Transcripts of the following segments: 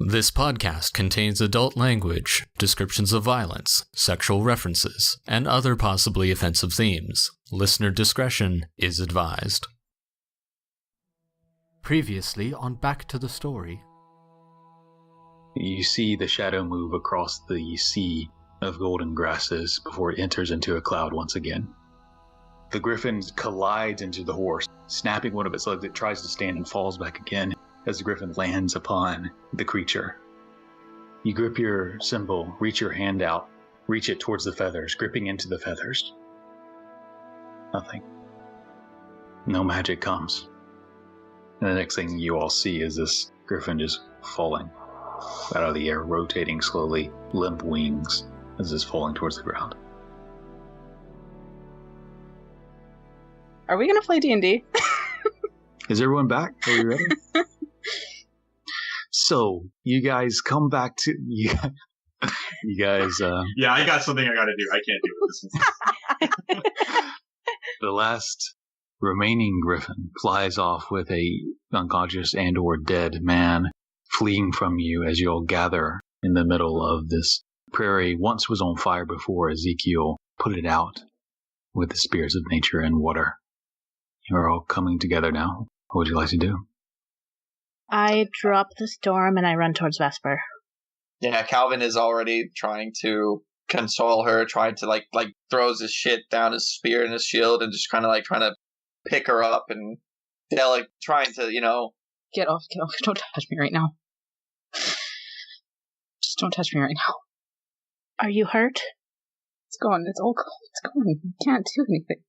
This podcast contains adult language, descriptions of violence, sexual references, and other possibly offensive themes. Listener discretion is advised. Previously on Back to the Story. You see the shadow move across the sea of golden grasses before it enters into a cloud once again. The griffin collides into the horse, snapping one of its legs. It tries to stand and falls back again as the griffin lands upon the creature. You grip your symbol, reach your hand out, reach it towards the feathers, gripping into the feathers. Nothing. No magic comes. And the next thing you all see is this griffin just falling out of the air, rotating slowly, limp wings as it's falling towards the ground. Are we going to play D&D? Is everyone back? Are we ready? So, you guys come back to... You guys... Yeah, I got something I gotta do. I can't do this. The last remaining griffin flies off with a unconscious and or dead man fleeing from you as you all gather in the middle of this prairie. Once was on fire before Ezekiel put it out with the spirits of nature and water. You're all coming together now. What would you like to do? I drop the storm and I run towards Vesper. Yeah, Kalvyn is already trying to console her, trying to like throws his shit down, his spear and his shield, and just kind of trying to pick her up and trying to, Get off. Don't touch me right now. Just don't touch me right now. Are you hurt? It's gone. It's all gone. It's gone. I can't do anything.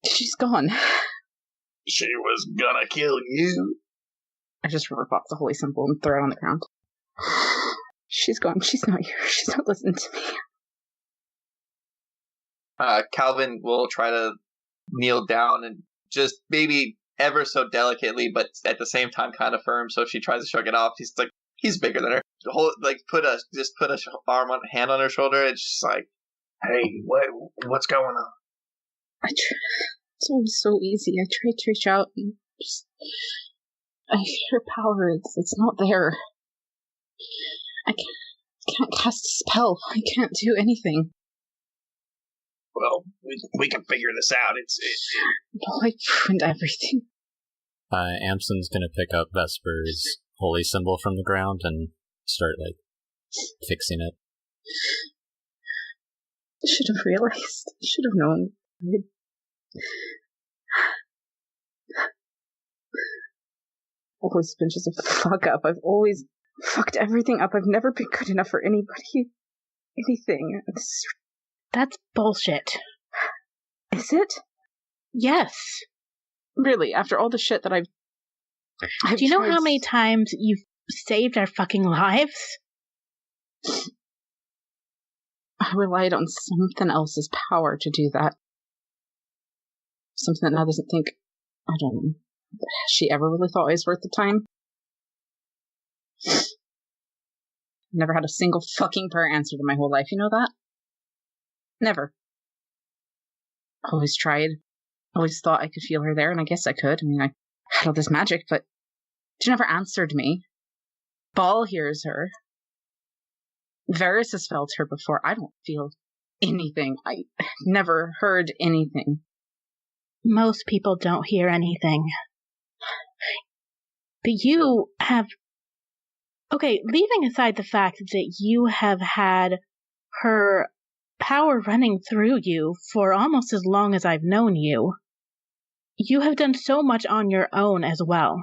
She's gone. She was gonna kill you. I just rip off the holy symbol and throw it on the ground. She's gone. She's not here. She's not listening to me. Kalvyn will try to kneel down and just maybe ever so delicately, but at the same time kind of firm. So if she tries to shrug it off, he's bigger than her. Put a hand on her shoulder. It's just like, hey, what's going on? It's always so easy. I tried to reach out and I hear power. It's not there. I can't cast a spell. I can't do anything. Well, we can figure this out. No, I ruined everything. Amsen's gonna pick up Vesper's holy symbol from the ground and start, fixing it. I should have realized. I should have known. I've always been just a fuck up. I've always fucked everything up. I've never been good enough for anybody. Anything. That's bullshit. Is it? Yes. Really? After all the shit that I've do you know how many times you've saved our fucking lives? I relied on something else's power to do that. Something that now doesn't think, I don't know, has she ever really thought I was worth the time? Never had a single fucking prayer answered in my whole life, you know that? Never. Always tried. Always thought I could feel her there, and I guess I could. I mean, I had all this magic, but she never answered me. Ball hears her. Varys has felt her before. I don't feel anything. I never heard anything. Most people don't hear anything. But you have... Okay, leaving aside the fact that you have had her power running through you for almost as long as I've known you, you have done so much on your own as well.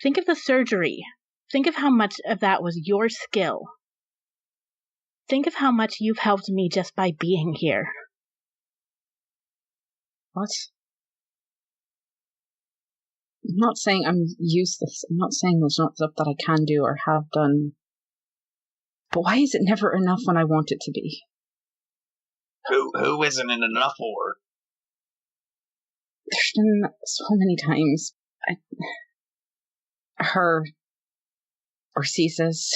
Think of the surgery. Think of how much of that was your skill. Think of how much you've helped me just by being here. What? I'm not saying I'm useless. I'm not saying there's not stuff that I can do or have done. But why is it never enough when I want it to be? Who isn't it enough for? There's been so many times. Her. Or Ceases.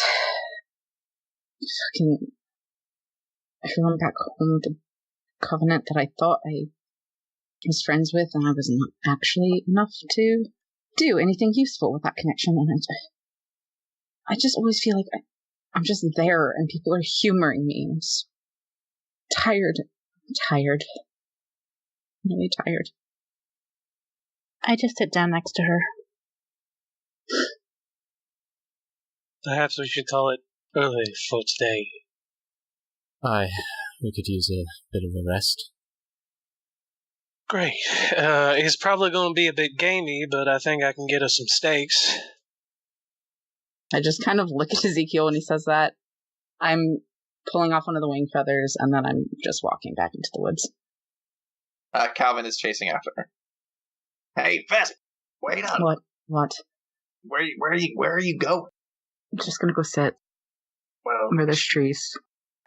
Fucking. Everyone back home, the Covenant that I thought I was friends with and I was not actually enough to. do anything useful with that connection, and I just always feel like I'm just there and people are humoring me. I'm just tired. I'm tired. I'm really tired. I just sit down next to her. Perhaps we should call it early for today. Aye, we could use a bit of a rest. Great. It's probably going to be a bit gamey, but I think I can get us some steaks. I just kind of look at Ezekiel when he says that. I'm pulling off one of the wing feathers, and then I'm just walking back into the woods. Kalvyn is chasing after her. Hey, Vesper, wait up. What? Where are you going? I'm just gonna go sit Well, where there's trees.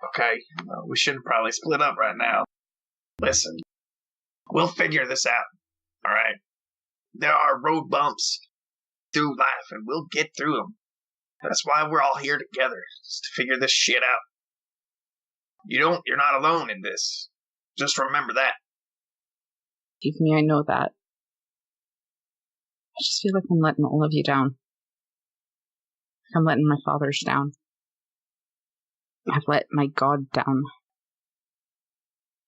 okay. Well, we shouldn't probably split up right now. Listen, we'll figure this out, all right? There are road bumps through life, and we'll get through them. That's why we're all here together, just to figure this shit out. You're not alone in this. Just remember that. Believe me, I know that. I just feel like I'm letting all of you down. I'm letting my fathers down. I've let my God down.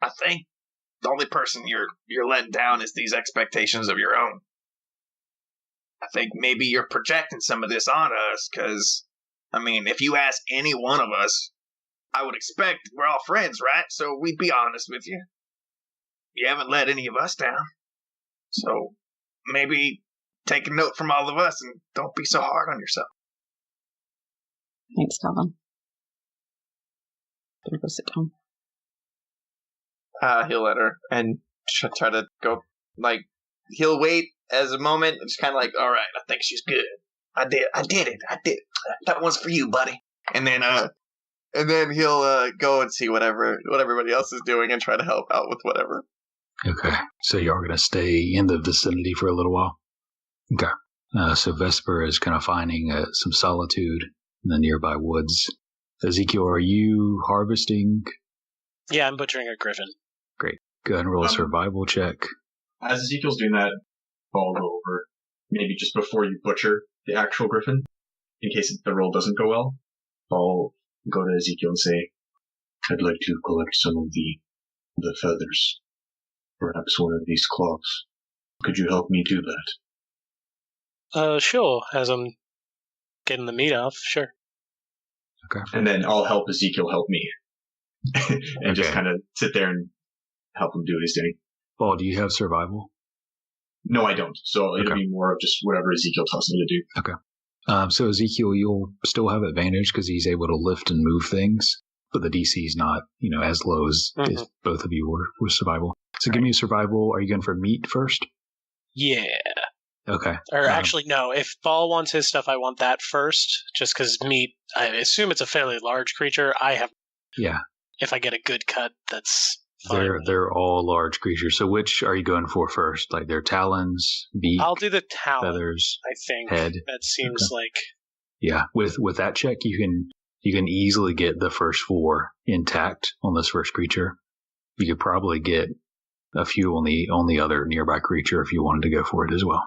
I think the only person you're letting down is these expectations of your own. I think maybe you're projecting some of this onto us, because, I mean, if you ask any one of us, I would expect we're all friends, right? So we'd be honest with you. You haven't let any of us down. So maybe take a note from all of us and don't be so hard on yourself. Thanks, Kalvyn. I'm gonna go sit down. He'll let her and try to go, he'll wait as a moment and just kind of all right, I think she's good. I did it. That one's for you, buddy. And then he'll go and see what everybody else is doing and try to help out with whatever. Okay, so you are going to stay in the vicinity for a little while? Okay. So Vesper is kind of finding some solitude in the nearby woods. Ezekiel, are you harvesting? Yeah, I'm butchering a griffin. Great. Go ahead and roll a survival check. As Ezekiel's doing that, I'll go over, maybe just before you butcher the actual griffin, in case the roll doesn't go well, I'll go to Ezekiel and say, I'd like to collect some of the feathers. Perhaps one of these claws. Could you help me do that? Sure. As I'm getting the meat off, sure. Okay. And then I'll help Ezekiel help me. And just kind of sit there and help him do what he's doing. Paul, do you have survival? No, I don't. So it'll be more of just whatever Ezekiel tells me to do. Okay. So Ezekiel, you'll still have advantage because he's able to lift and move things, but the DC is not, as low as both of you were with survival. So give me a survival. Are you going for meat first? Yeah. Okay. Or actually, no. If Ball wants his stuff, I want that first, just because meat, I assume it's a fairly large creature. Yeah. If I get a good cut, that's fine. They're all large creatures. So which are you going for first? Like their talons, beak, I'll do the talon, feathers, I think. head. That seems like... Yeah. With that check, you can easily get the first 4 intact on this first creature. You could probably get a few on the other nearby creature if you wanted to go for it as well.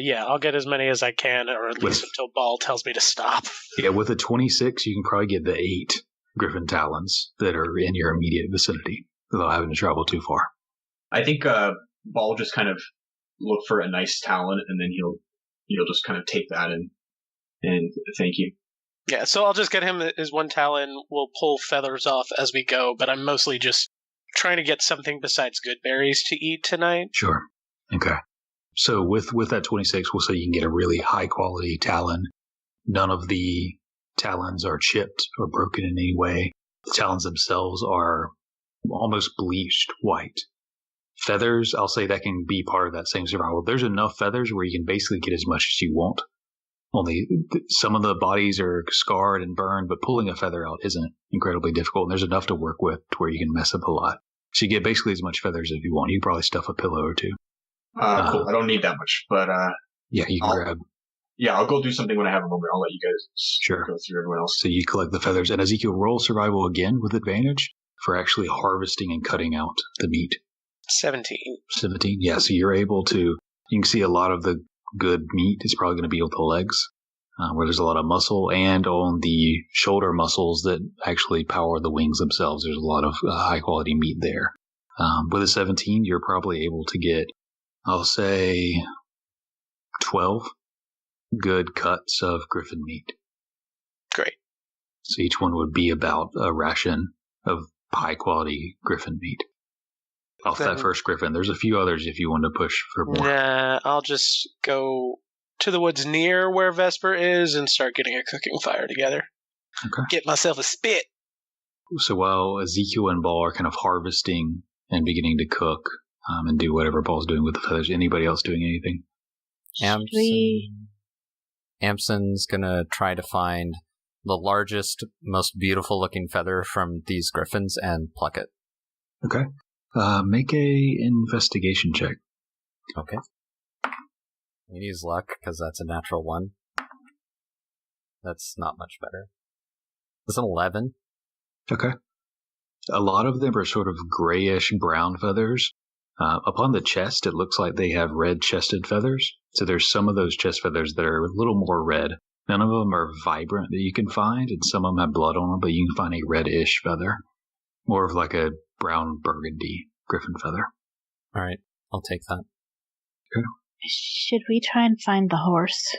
Yeah, I'll get as many as I can, or at least until Ball tells me to stop. Yeah, with a 26, you can probably get the 8 griffin talons that are in your immediate vicinity without having to travel too far. I think Ball just kind of look for a nice talon, and then he'll just kind of take that and thank you. Yeah, so I'll just get him his one talon. We'll pull feathers off as we go, but I'm mostly just trying to get something besides good berries to eat tonight. Sure. Okay. So with that 26, we'll say you can get a really high quality talon. None of the talons are chipped or broken in any way. The talons themselves are almost bleached white. Feathers, I'll say that can be part of that same survival. There's enough feathers where you can basically get as much as you want. Only some of the bodies are scarred and burned, but pulling a feather out isn't incredibly difficult. And there's enough to work with to where you can mess up a lot. So you get basically as much feathers as you want. You can probably stuff a pillow or two. Cool. I don't need that much, but yeah, you can grab. Yeah, I'll go do something when I have a moment. I'll let you guys go through everyone else. So you collect the feathers, and Ezekiel, roll survival again with advantage for actually harvesting and cutting out the meat. 17. 17, yeah. So you're able to. You can see a lot of the good meat is probably going to be with the legs, where there's a lot of muscle, and on the shoulder muscles that actually power the wings themselves. There's a lot of high quality meat there. With a 17, you're probably able to get, I'll say, 12 good cuts of griffin meat. Great. So each one would be about a ration of high quality griffin meat. Off that first griffin. There's a few others if you want to push for more. Nah, I'll just go to the woods near where Vesper is and start getting a cooking fire together. Okay. Get myself a spit. So while Ezekiel and Ball are kind of harvesting and beginning to cook and do whatever Ball's doing with the feathers, anybody else doing anything? Amsen's gonna try to find the largest, most beautiful looking feather from these griffins and pluck it. Okay. Make a investigation check. Okay. We use luck, because that's a natural 1. That's not much better. It's an 11. Okay. A lot of them are sort of grayish brown feathers. Upon the chest, it looks like they have red-chested feathers. So there's some of those chest feathers that are a little more red. None of them are vibrant that you can find, and some of them have blood on them, but you can find a reddish feather. More of like a brown burgundy griffin feather. All right, I'll take that. Okay. Should we try and find the horse?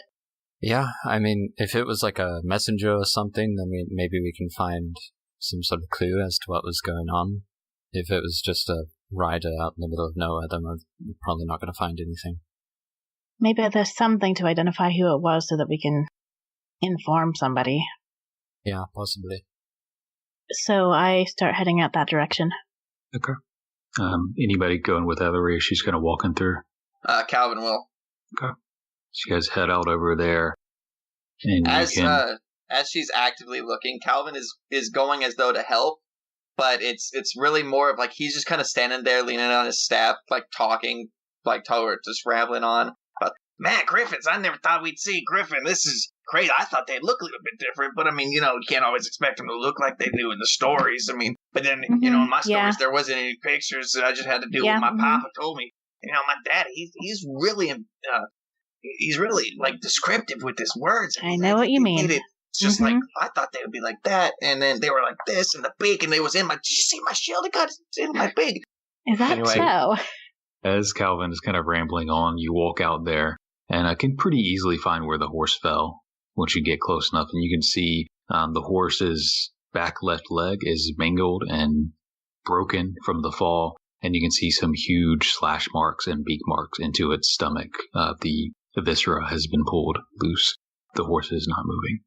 Yeah, I mean, if it was like a messenger or something, then maybe we can find some sort of clue as to what was going on. If it was just a rider out in the middle of nowhere, then we're probably not going to find anything. Maybe there's something to identify who it was so that we can inform somebody. Yeah, possibly. So I start heading out that direction. Okay. Anybody going with Ellory? She's kind of walking through. Kalvyn will. Okay. So you guys head out over there, and as she's actively looking, Kalvyn is going as though to help, but it's really more of like he's just kind of standing there, leaning on his staff, like talking, like just rambling on. But man, griffins! I never thought we'd see griffin. This is crazy. I thought they'd look a little bit different, but I mean, you can't always expect them to look like they do in the stories. I mean, but then in my stories there wasn't any pictures. So I just had to do what my papa told me. My dad, he's really like descriptive with his words. I know what you mean. It's just like, I thought they would be like that, and then they were like this, and the beak, and they was in my, did you see my shield? It got in my beak. Is that so? As Kalvyn is kind of rambling on, you walk out there, and I can pretty easily find where the horse fell once you get close enough, and you can see the horse's back left leg is mangled and broken from the fall, and you can see some huge slash marks and beak marks into its stomach. The viscera has been pulled loose. The horse is not moving.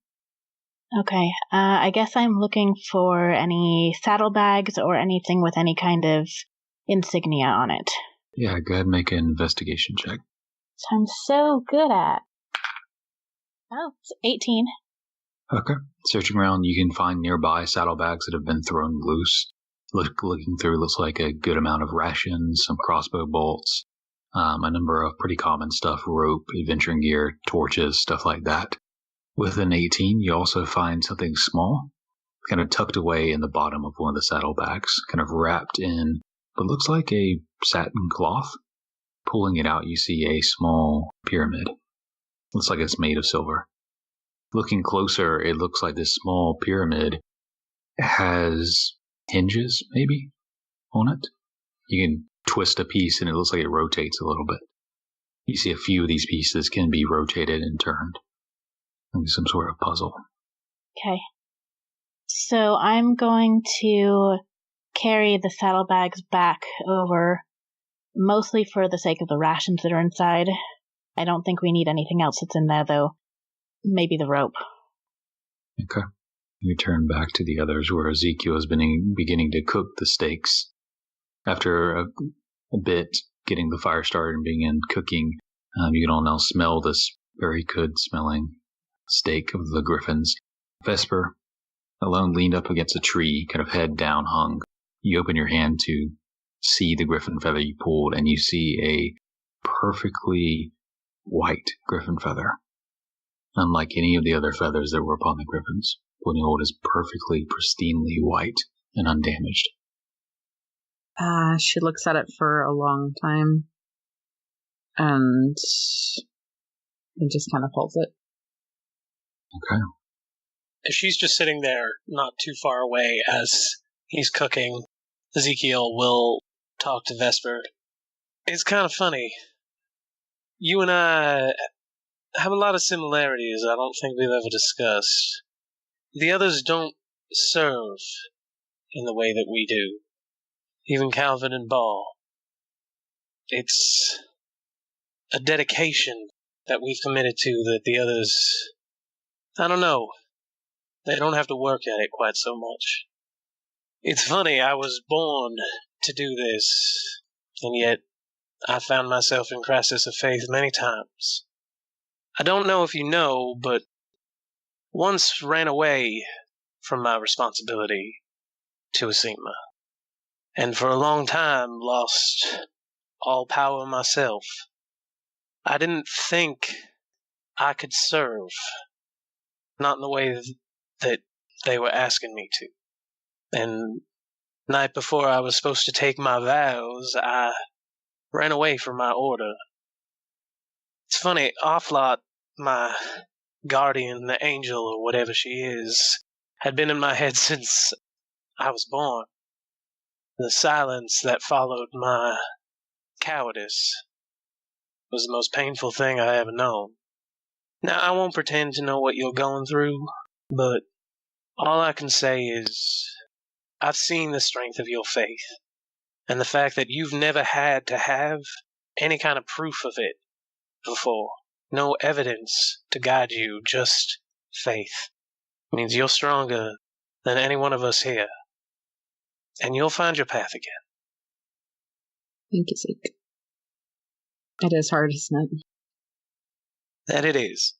Okay, I guess I'm looking for any saddlebags or anything with any kind of insignia on it. Yeah, go ahead and make an investigation check. Which I'm so good at. Oh, it's 18. Okay. Searching around, you can find nearby saddlebags that have been thrown loose. Looking through, looks like a good amount of rations, some crossbow bolts, a number of pretty common stuff, rope, adventuring gear, torches, stuff like that. With an 18, you also find something small, kind of tucked away in the bottom of one of the saddlebags, kind of wrapped in what looks like a satin cloth. Pulling it out, you see a small pyramid. Looks like it's made of silver. Looking closer, it looks like this small pyramid has hinges, maybe, on it. You can twist a piece and it looks like it rotates a little bit. You see a few of these pieces can be rotated and turned. Like some sort of puzzle. Okay. So I'm going to carry the saddlebags back over, mostly for the sake of the rations that are inside. I don't think we need anything else that's in there, though. Maybe the rope. Okay. You turn back to the others where Ezekiel is beginning to cook the steaks. After a bit, getting the fire started and begin cooking, you can all now smell this very good smelling steak of the griffins. Vesper, alone leaned up against a tree, kind of head down hung. You open your hand to see the griffin feather you pulled, and you see a perfectly white griffin feather. Unlike any of the other feathers that were upon the griffins, Gwynyold is perfectly, pristinely white and undamaged. She looks at it for a long time, and and just kind of holds it. Okay. She's just sitting there, not too far away, as he's cooking. Ezekiel will talk to Vesper. It's kind of funny. You and I have a lot of similarities I don't think we've ever discussed. The others don't serve in the way that we do. Even Kalvyn and Ball. It's a dedication that we've committed to that the others, I don't know, they don't have to work at it quite so much. It's funny, I was born to do this, and yet I found myself in crisis of faith many times. I don't know if you know, but once ran away from my responsibility to Asima, and for a long time lost all power myself. I didn't think I could serve, not in the way that they were asking me to. And night before I was supposed to take my vows, I ran away from my order. It's funny, Offlot, my guardian, the angel, or whatever she is, had been in my head since I was born. The silence that followed my cowardice was the most painful thing I ever known. Now, I won't pretend to know what you're going through, but all I can say is I've seen the strength of your faith, and the fact that you've never had to have any kind of proof of it before. No evidence to guide you, just faith. Means you're stronger than any one of us here. And you'll find your path again. Thank you, Zeke. It is hard, isn't it? That it is.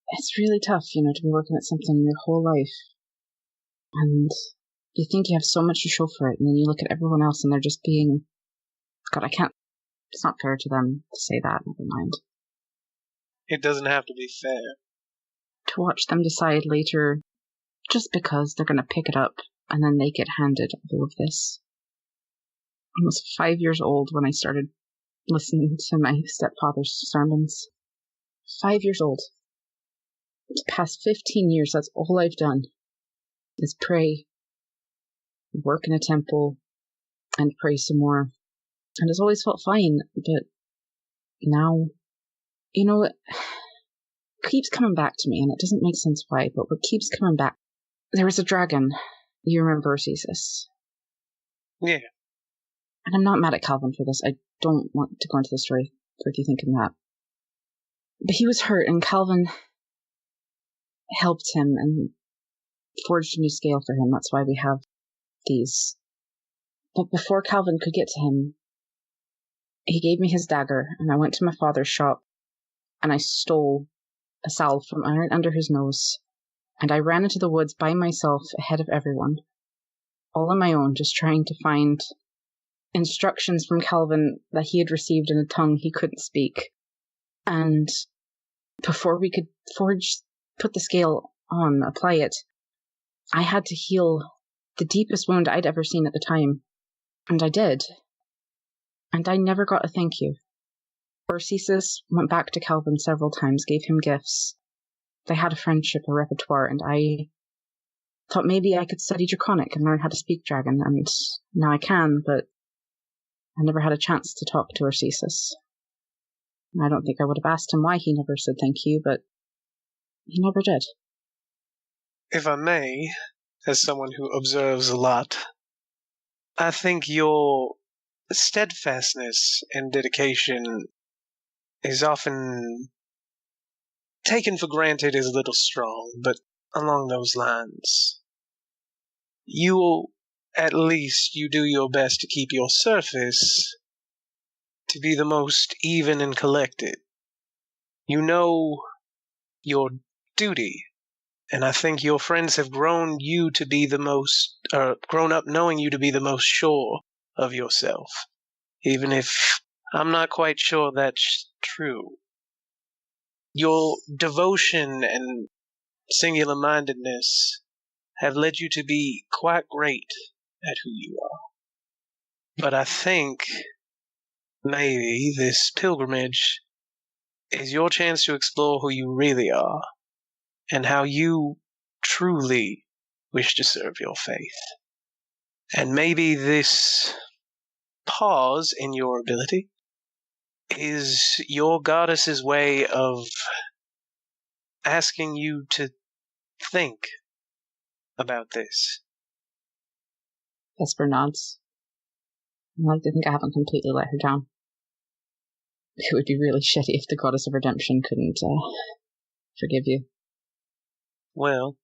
It's really tough, to be working at something your whole life. And you think you have so much to show for it, and then you look at everyone else and they're just being... God, I can't... It's not fair to them to say that, never mind. It doesn't have to be fair. To watch them decide later, just because they're going to pick it up, and then they get handed all of this. I was 5 years old when I started listening to my stepfather's sermons. 5 years old. The past 15 years, that's all I've done, is pray, work in a temple, and pray some more. And it's always felt fine, but now, it keeps coming back to me, and it doesn't make sense why, but what keeps coming back, there was a dragon. You remember Cesis? Yeah. And I'm not mad at Kalvyn for this. I don't want to go into the story with you thinking that. But he was hurt, and Kalvyn helped him and forged a new scale for him. That's why we have these. But before Kalvyn could get to him, he gave me his dagger, and I went to my father's shop, and I stole a salve from under his nose, and I ran into the woods by myself ahead of everyone, all on my own, just trying to find instructions from Kalvyn that he had received in a tongue he couldn't speak. And before we could put the scale on, apply it, I had to heal the deepest wound I'd ever seen at the time. And I did. And I never got a thank you. Cesis went back to Kalvyn several times, gave him gifts. They had a friendship, a repertoire, and I thought maybe I could study Draconic and learn how to speak Dragon, and now I can, but I never had a chance to talk to Cesis. I don't think I would have asked him why he never said thank you, but he never did. If I may, as someone who observes a lot, I think your steadfastness and dedication is often taken for granted is a little strong, but along those lines, at least you do your best to keep your surface to be the most even and collected. You know your duty, and I think your friends have grown up knowing you to be the most sure of yourself, even if I'm not quite sure that's true. Your devotion and singular-mindedness have led you to be quite great at who you are. But I think maybe this pilgrimage is your chance to explore who you really are and how you truly wish to serve your faith. And maybe this pause in your ability is your goddess's way of asking you to think about this. Vesper nods. I like to think I haven't completely let her down. It would be really shitty if the Goddess of Redemption couldn't forgive you. Well,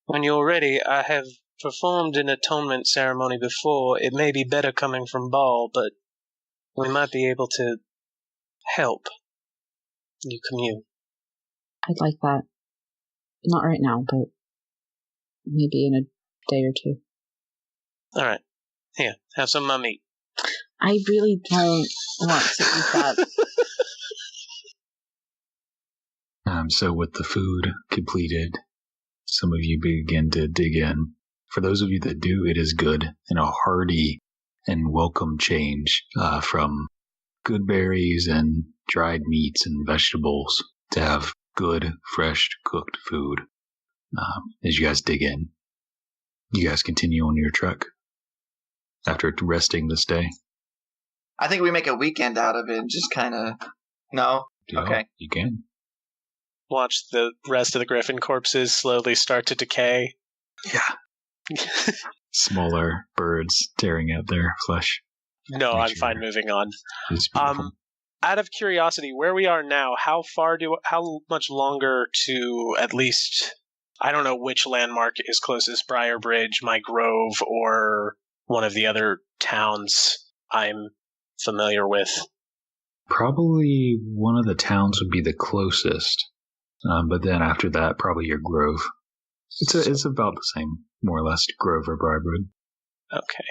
when you're ready, I have performed an atonement ceremony before. It may be better coming from Ball, but we might be able to help you commune. I'd like that. Not right now, but maybe in a day or two. All right. Here, have some of my meat. I really don't want to eat that. So with the food completed, some of you begin to dig in. For those of you that do, it is good and a hearty and welcome change from good berries and dried meats and vegetables to have good, fresh, cooked food as you guys dig in. You guys continue on your trek after resting this day. I think we make a weekend out of it and just kind of... No? Okay. You can. Watch the rest of the griffin corpses slowly start to decay. Yeah. Smaller birds tearing at their flesh. No, I'm fine moving on. It's beautiful. Out of curiosity, where we are now, how much longer to at least, I don't know which landmark is closest, Briarbridge, my grove, or one of the other towns I'm familiar with? Probably one of the towns would be the closest, but then after that, probably your grove. It's about the same, more or less, grove or Briarbridge. Okay.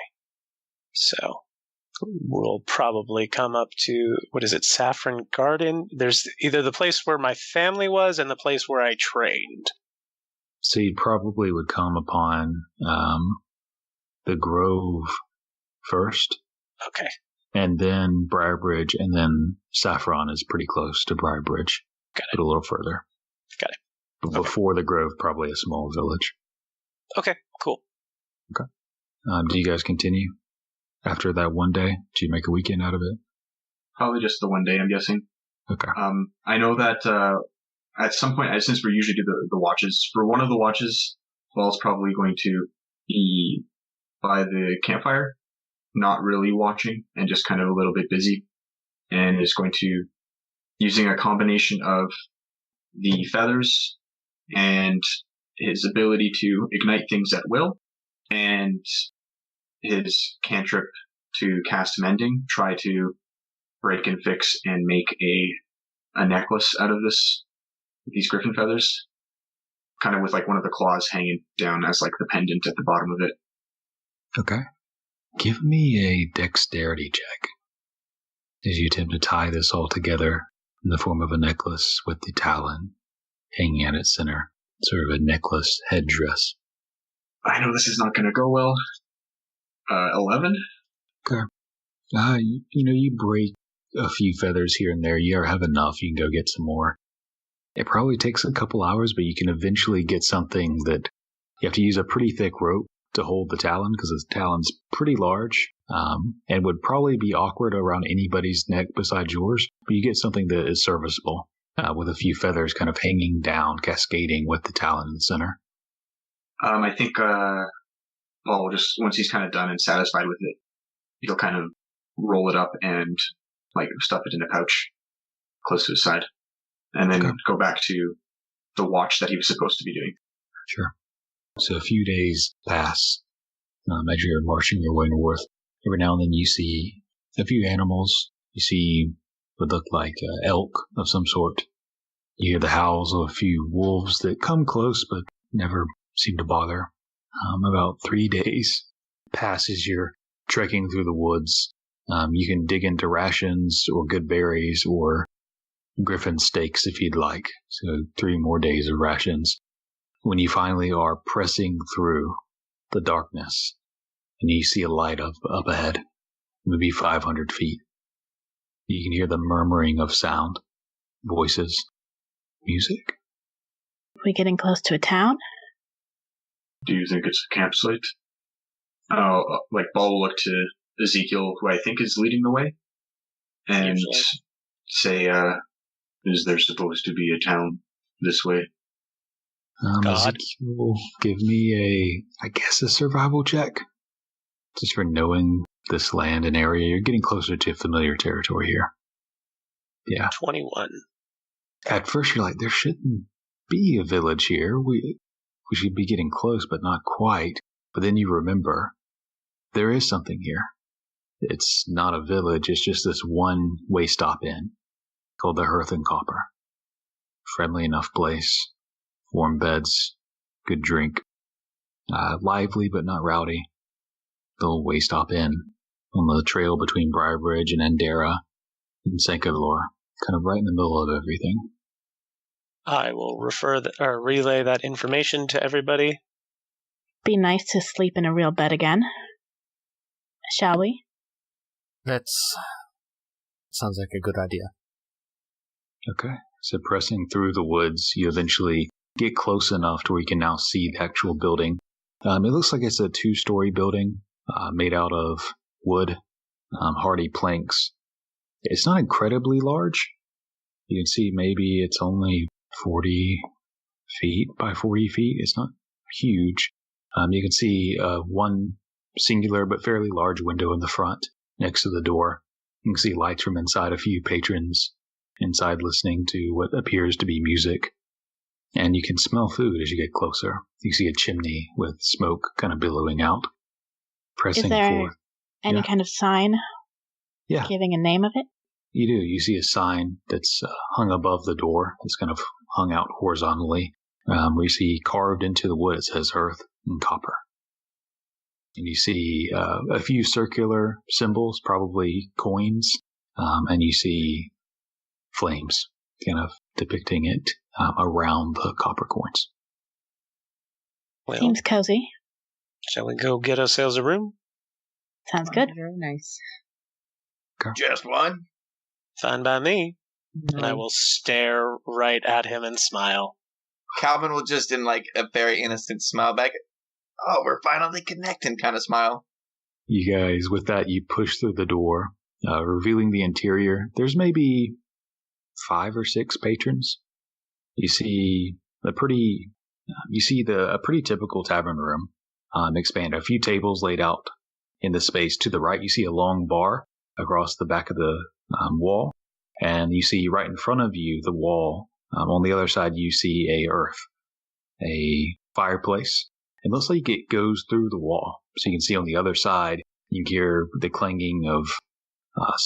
So we'll probably come up to, what is it, Saffron Garden? There's either the place where my family was and the place where I trained. So you probably would come upon the grove first. Okay. And then Briarbridge, and then Saffron is pretty close to Briarbridge. Got it. But a little further. Got it. But before the grove, probably a small village. Okay, cool. Okay. Do you guys continue after that one day? Do you make a weekend out of it? Probably just the one day, I'm guessing. Okay. I know that at some point, since we usually do the watches, for one of the watches, Ball's probably going to be by the campfire, not really watching, and just kind of a little bit busy, and is going to, using a combination of the feathers and his ability to ignite things at will, and his cantrip to cast mending, try to break and fix and make a necklace out of these griffin feathers, kind of with like one of the claws hanging down as like the pendant at the bottom of it. Okay. Give me a dexterity check as you attempt to tie this all together in the form of a necklace with the talon hanging at its center, sort of a necklace headdress. I know this is not going to go well. 11? Okay. You break a few feathers here and there. You have enough. You can go get some more. It probably takes a couple hours, but you can eventually get something that you have to use a pretty thick rope to hold the talon, because the talon's pretty large, and would probably be awkward around anybody's neck besides yours. But you get something that is serviceable, with a few feathers kind of hanging down, cascading with the talon in the center. I think, just once he's kind of done and satisfied with it, he'll kind of roll it up and like stuff it in a pouch close to his side, and then go back to the watch that he was supposed to be doing. Sure. So a few days pass as you're marching your way north. Every now and then you see a few animals. You see what look like elk of some sort. You hear the howls of a few wolves that come close but never seem to bother. About 3 days pass as you're trekking through the woods. You can dig into rations or good berries or griffin steaks if you'd like. So 3 more days of rations. When you finally are pressing through the darkness and you see a light up ahead, maybe 500 feet, you can hear the murmuring of sound. voices, music. We getting close to a town? Do you think it's a campsite? Like, Ball will look to Ezekiel, who I think is leading the way, and say, is there supposed to be a town this way? Ezekiel, give me a survival check. Just for knowing this land and area. You're getting closer to familiar territory here. Yeah. 21. At first you're like, there shouldn't be a village here. We should be getting close, but not quite. But then you remember, there is something here. It's not a village, it's just this one-way stop in called the Hearth Copper. Friendly enough place. Warm beds. Good drink. Lively but not rowdy. Little way stop in on the trail between Briarbridge and Endera and Sankalor. Kind of right in the middle of everything. I will relay that information to everybody. Be nice to sleep in a real bed again. Shall we? Sounds like a good idea. Okay. So pressing through the woods, you eventually get close enough to where you can now see the actual building. It looks like it's a 2-story building made out of wood, hardy planks. It's not incredibly large. You can see maybe it's only 40 feet by 40 feet. It's not huge. You can see one singular but fairly large window in the front next to the door. You can see lights from inside, a few patrons inside listening to what appears to be music. And you can smell food as you get closer. You see a chimney with smoke kind of billowing out. Pressing Is there forth. any kind of sign giving a name of it? You do. You see a sign that's hung above the door. It's kind of hung out horizontally. We see carved into the wood, it says Hearth Copper. And you see a few circular symbols, probably coins, and you see flames kind of depicting it around the copper coins. Well, Seems cozy. shall we go get ourselves a room? Sounds good. Very nice. Just one? Fine by me. And I No. will stare right at him and smile. Kalvyn will just, in like a very innocent smile back, oh, we're finally connecting kind of smile. You guys, with that, you push through the door, revealing the interior. There's maybe 5 or 6 patrons. You see a pretty typical tavern room. Expand a few tables laid out in the space. To the right, you see a long bar across the back of the wall, and you see right in front of you the wall. On the other side, you see a fireplace. It looks like it goes through the wall, so you can see on the other side. You hear the clanging of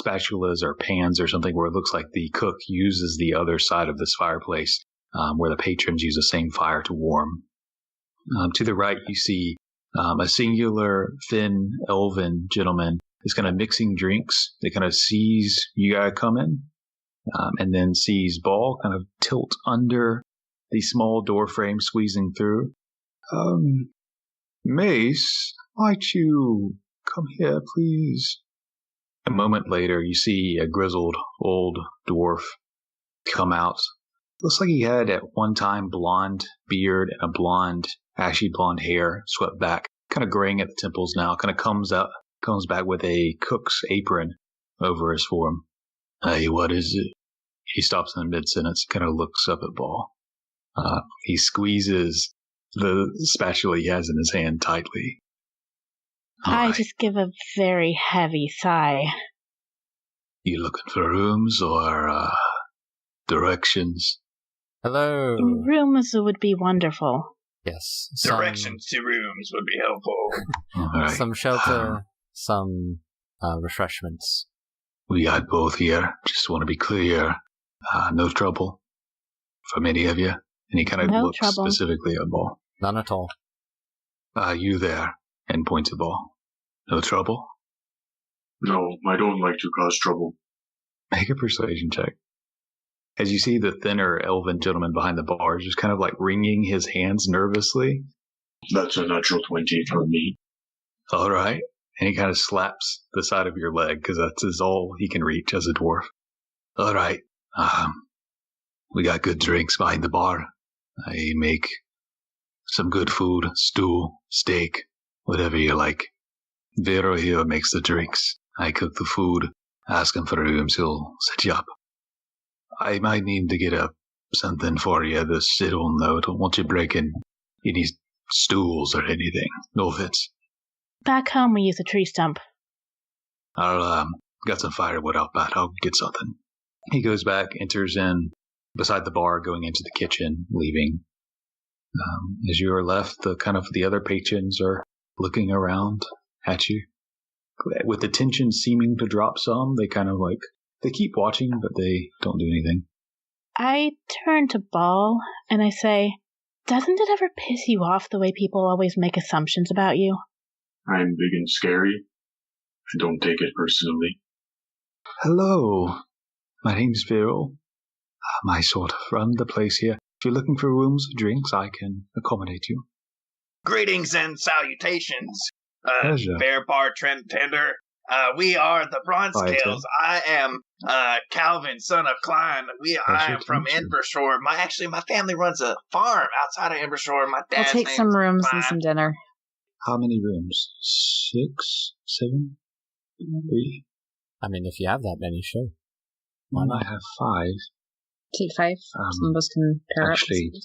spatulas or pans or something, where it looks like the cook uses the other side of this fireplace, where the patrons use the same fire to warm. To the right, you see a singular thin elven gentleman is kind of mixing drinks. They kind of sees you guys come in, and then sees Ball kind of tilt under the small door frame, squeezing through. Mace, might you come here, please? A moment later, you see a grizzled old dwarf come out. Looks like he had at one time blonde beard and a blonde, ashy blonde hair swept back, kind of graying at the temples now. Kind of comes back with a cook's apron over his form. Hey, what is it? He stops in mid-sentence, kind of looks up at Ball. He squeezes the spatula he has in his hand tightly. I just give a very heavy sigh. You looking for rooms or directions? Hello. Rooms would be wonderful. Yes. Directions to rooms would be helpful. All right. Some shelter, some refreshments. We got both here. Just want to be clear. No trouble from any of you. And he kind of No looks trouble. specifically at Ball. None at all. You there, and points at Ball. No trouble? No, I don't like to cause trouble. Make a persuasion check. As you see the thinner elven gentleman behind the bar just kind of like wringing his hands nervously. That's a natural 20 for me. All right. And he kind of slaps the side of your leg because that's all he can reach as a dwarf. All right. We got good drinks behind the bar. I make some good food, stew, steak, whatever you like. Vero here makes the drinks. I cook the food. Ask him for rooms, he'll set you up. I might need to get something for you to sit on, though. Don't want you breaking any stools or anything. No offense. Back home we use a tree stump. I'll, got some firewood out back. I'll get something. He goes back, enters in beside the bar, going into the kitchen, leaving. As you are left, the other patrons are looking around at you. With the tension seeming to drop some, they keep watching, but they don't do anything. I turn to Ball and I say, doesn't it ever piss you off the way people always make assumptions about you? I'm big and scary. I don't take it personally. Hello. My name's Vero. I sort of run the place here. If you're looking for rooms or drinks, I can accommodate you. Greetings and salutations, Pleasure. Bear Bar Trend Tender. We are the Bronze Tails. I am Kalvyn, son of Klein. I am from Embershore. My family runs a farm outside of Embershore. My dad's I'll take name some is rooms Klein. and some dinner. How many rooms? 6? 7? 3? I mean, if you have that many, sure. Why not have 5? Take 5. Some of us can pair actually, up.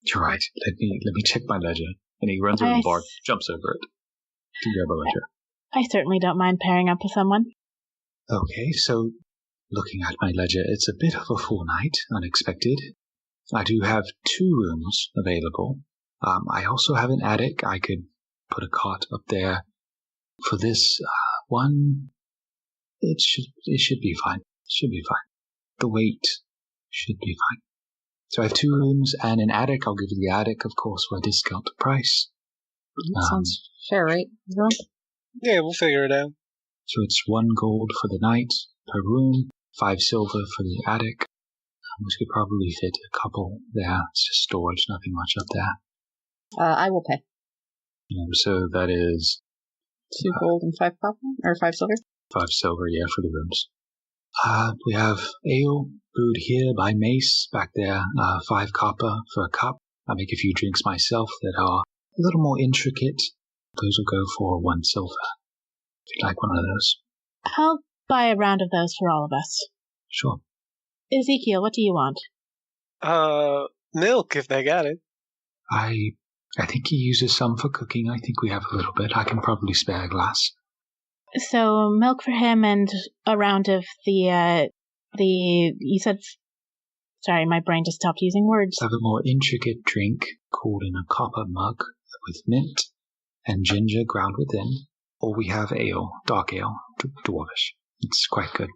You're right. Let me check my ledger. And he runs over the bar, jumps over it to grab a ledger. I certainly don't mind pairing up with someone. Okay, so looking at my ledger, it's a bit of a full night, unexpected. I do have 2 rooms available. I also have an attic. I could put a cot up there. For this one, it should be fine. Should be fine. The weight should be fine. So I have 2 rooms and an attic. I'll give you the attic, of course, for a discount price. That sounds fair, right? Yeah, we'll figure it out. So it's 1 gold for the night per room, 5 silver for the attic. We could probably fit a couple there. It's just storage, nothing much up there. I will pay. So that is 2 gold and 5 copper? Or 5 silver? 5 silver, yeah, for the rooms. We have ale brewed here by Mace back there, 5 copper for a cup. I make a few drinks myself that are a little more intricate. Those will go for 1 silver. If you'd like one of those. I'll buy a round of those for all of us. Sure. Ezekiel, what do you want? Milk, if they got it. I think he uses some for cooking. I think we have a little bit. I can probably spare a glass. So, milk for him and a round of you said, sorry, my brain just stopped using words. I have a more intricate drink called in a copper mug with mint and ginger ground within. Or we have ale, dark ale, dwarvish. It's quite good.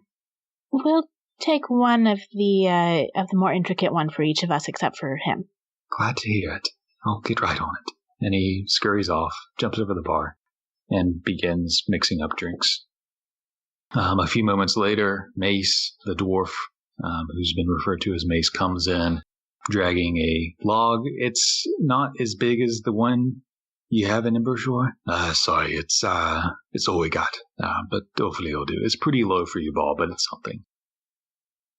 We'll take one of the more intricate one for each of us except for him. Glad to hear it. I'll get right on it. And he scurries off, jumps over the bar, and begins mixing up drinks. A few moments later, Mace, the dwarf, who's been referred to as Mace, comes in, dragging a log. It's not as big as the one you have in Embershore. Sorry, it's all we got. But hopefully it'll do. It's pretty low for you, Ball, but it's something.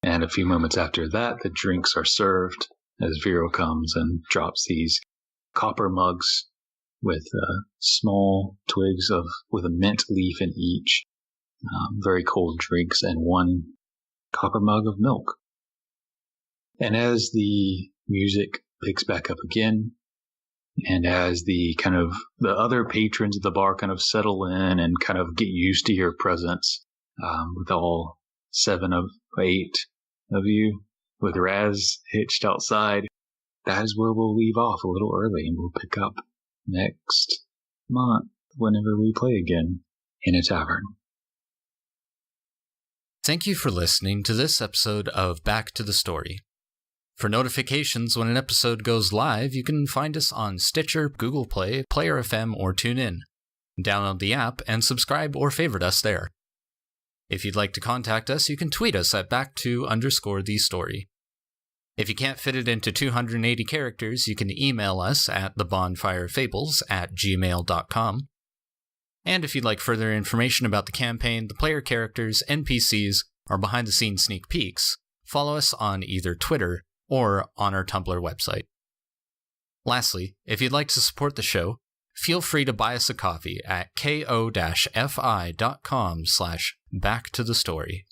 And a few moments after that, the drinks are served as Vero comes and drops these copper mugs with small twigs with a mint leaf in each, very cold drinks, and 1 copper mug of milk. And as the music picks back up again, and as the other patrons of the bar kind of settle in and kind of get used to your presence, with all 7 of 8 of you, with Raz hitched outside, that is where we'll leave off a little early, and we'll pick up next month whenever we play again in a tavern. Thank you for listening to this episode of Back to the Story. For notifications when an episode goes live, you can find us on Stitcher, Google Play, Player FM, or TuneIn. Download the app and subscribe or favorite us there. If you'd like to contact us, you can tweet us at back2_the_story. If you can't fit it into 280 characters, you can email us at thebonfirefables@gmail.com. And if you'd like further information about the campaign, the player characters, NPCs, or behind-the-scenes sneak peeks, follow us on either Twitter or on our Tumblr website. Lastly, if you'd like to support the show, feel free to buy us a coffee at ko-fi.com/backtothestory.